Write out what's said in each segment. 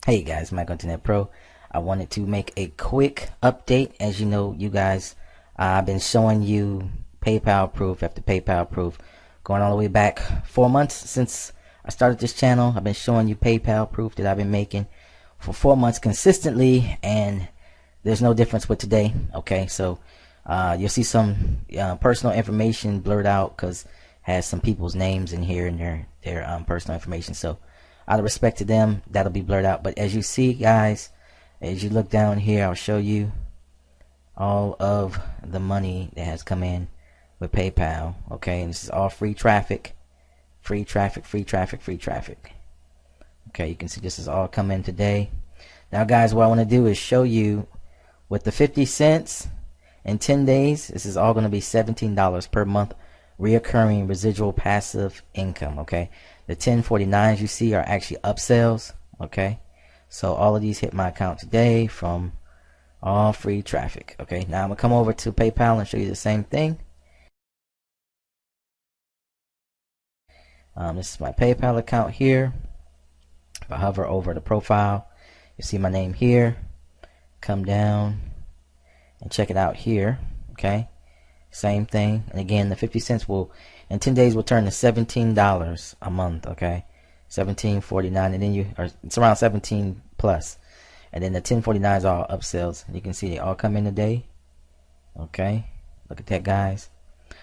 Hey guys, Mike Internet Pro. I wanted to make a quick update. As you know, you guys, I've been showing you PayPal proof after PayPal proof, going all the way back 4 months since I started this channel. I've been showing you PayPal proof that I've been making for 4 months consistently, and there's no difference with today. Okay, so you'll see some personal information blurred out because it has some people's names in here and their personal information. So out of respect to them, that'll be blurred out. But as you see, guys, as you look down here, I'll show you all of the money that has come in with PayPal. Okay, and this is all free traffic, free traffic, free traffic, free traffic. Okay, you can see this is all come in today. Now guys, what I want to do is show you with the 50 cents in 10 days, this is all going to be $17 per month, reoccurring residual passive income. Okay, the 1049s you see are actually upsells. Okay, so all of these hit my account today from all free traffic. Okay, now I'm gonna come over to PayPal and show you the same thing. This is my PayPal account here. If I hover over the profile, you see my name here. Come down and check it out here. Okay, same thing. And again, the 50 cents will in 10 days will turn to $17 a month. Okay, $17.49, and then it's around 17 plus, and then the 1049s are all upsells. You can see they all come in today. Okay, look at that, guys.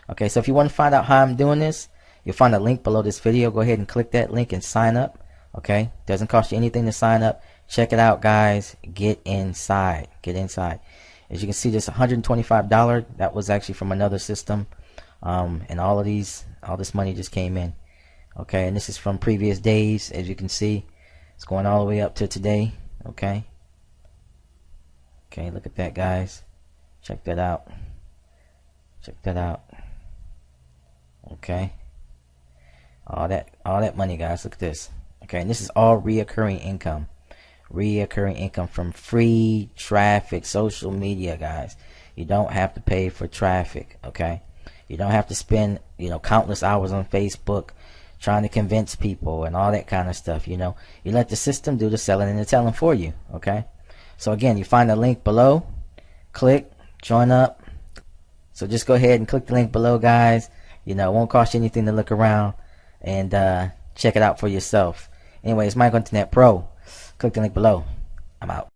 Okay, so if you want to find out how I'm doing this, you'll find a link below this video. Go ahead and click that link and sign up. Okay, doesn't cost you anything to sign up. Check it out, guys. Get inside. Get inside. As you can see, this $125, that was actually from another system, and all this money just came in. Okay, and this is from previous days. As you can see, it's going all the way up to today. Okay, look at that, guys. Check that out. Check that out. Okay, all that money, guys. Look at this. Okay, and this is all reoccurring income. Reoccurring income from free traffic, social media, guys. You don't have to pay for traffic. Okay, you don't have to spend countless hours on Facebook trying to convince people and all that kind of stuff. You let the system do the selling and the telling for you. Okay, so again, you find the link below, click join up. So just go ahead and click the link below, guys. It won't cost you anything to look around and check it out for yourself. Anyways, Mike Internet Pro. Click the link below. I'm out.